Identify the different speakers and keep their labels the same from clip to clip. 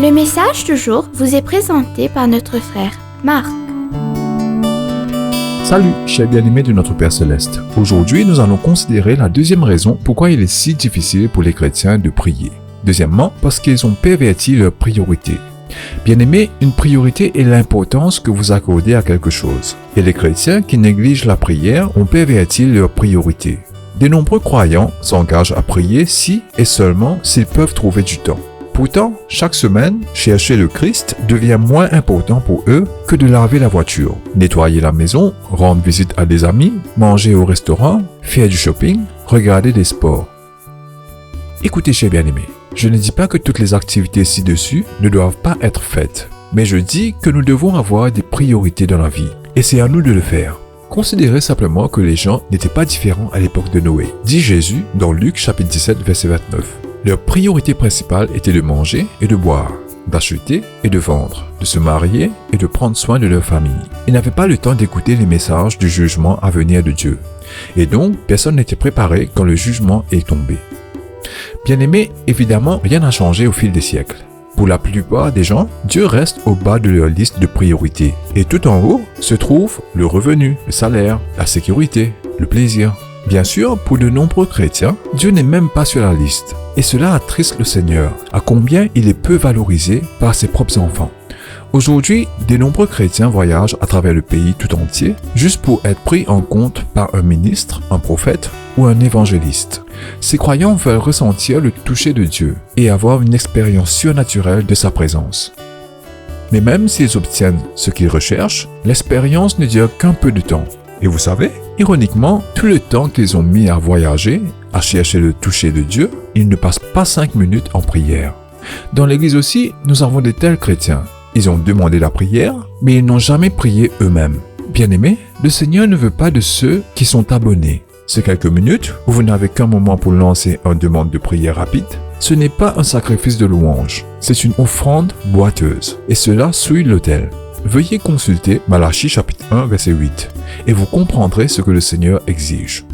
Speaker 1: Le message du jour vous est présenté par notre frère Marc.
Speaker 2: Salut, chers bien-aimés de notre Père Céleste. Aujourd'hui, nous allons considérer la deuxième raison pourquoi il est si difficile pour les chrétiens de prier. Deuxièmement, parce qu'ils ont perverti leurs priorités. Bien-aimés, une priorité est l'importance que vous accordez à quelque chose. Et les chrétiens qui négligent la prière ont perverti leurs priorités. De nombreux croyants s'engagent à prier si et seulement s'ils peuvent trouver du temps. Pourtant, chaque semaine, chercher le Christ devient moins important pour eux que de laver la voiture, nettoyer la maison, rendre visite à des amis, manger au restaurant, faire du shopping, regarder des sports. Écoutez, chers bien-aimés, je ne dis pas que toutes les activités ci-dessus ne doivent pas être faites, mais je dis que nous devons avoir des priorités dans la vie, et c'est à nous de le faire. Considérez simplement que les gens n'étaient pas différents à l'époque de Noé, dit Jésus dans Luc chapitre 17, verset 29. Leur priorité principale était de manger et de boire, d'acheter et de vendre, de se marier et de prendre soin de leur famille. Ils n'avaient pas le temps d'écouter les messages du jugement à venir de Dieu. Et donc, personne n'était préparé quand le jugement est tombé. Bien-aimés, évidemment, rien n'a changé au fil des siècles. Pour la plupart des gens, Dieu reste au bas de leur liste de priorités. Et tout en haut se trouve le revenu, le salaire, la sécurité, le plaisir. Bien sûr, pour de nombreux chrétiens, Dieu n'est même pas sur la liste. Et cela attriste le Seigneur, à combien il est peu valorisé par ses propres enfants. Aujourd'hui, de nombreux chrétiens voyagent à travers le pays tout entier juste pour être pris en compte par un ministre, un prophète ou un évangéliste. Ces croyants veulent ressentir le toucher de Dieu et avoir une expérience surnaturelle de sa présence. Mais même s'ils obtiennent ce qu'ils recherchent, l'expérience ne dure qu'un peu de temps. Et vous savez, ironiquement, tout le temps qu'ils ont mis à voyager, à chercher le toucher de Dieu, ils ne passent pas 5 minutes en prière. Dans l'église aussi, nous avons de tels chrétiens. Ils ont demandé la prière, mais ils n'ont jamais prié eux-mêmes. Bien-aimés, le Seigneur ne veut pas de ceux qui sont abonnés. Ces quelques minutes où vous n'avez qu'un moment pour lancer une demande de prière rapide, ce n'est pas un sacrifice de louange, c'est une offrande boiteuse, et cela souille l'autel. Veuillez consulter Malachie chapitre 1 verset 8 et vous comprendrez ce que le Seigneur exige.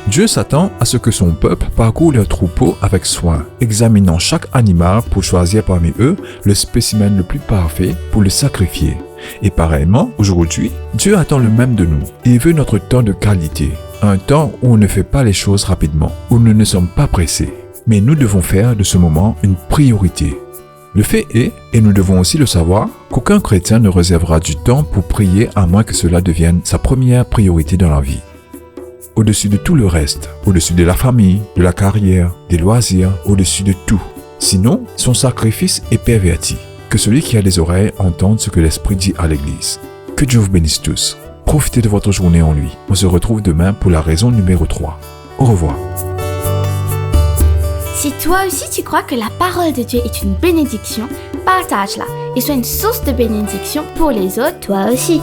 Speaker 2: Dieu s'attend à ce que son peuple parcourt leur troupeau avec soin, examinant chaque animal pour choisir parmi eux le spécimen le plus parfait pour le sacrifier. Et pareillement, aujourd'hui, Dieu attend le même de nous. Il veut notre temps de qualité, un temps où on ne fait pas les choses rapidement, où nous ne sommes pas pressés. Mais nous devons faire de ce moment une priorité. Le fait est, et nous devons aussi le savoir, qu'aucun chrétien ne réservera du temps pour prier à moins que cela devienne sa première priorité dans la vie. Au-dessus de tout le reste, au-dessus de la famille, de la carrière, des loisirs, au-dessus de tout. Sinon, son sacrifice est perverti. Que celui qui a des oreilles entende ce que l'Esprit dit à l'Église. Que Dieu vous bénisse tous. Profitez de votre journée en lui. On se retrouve demain pour la raison numéro 3. Au revoir.
Speaker 1: Si toi aussi tu crois que la parole de Dieu est une bénédiction, partage-la et sois une source de bénédiction pour les autres, toi aussi.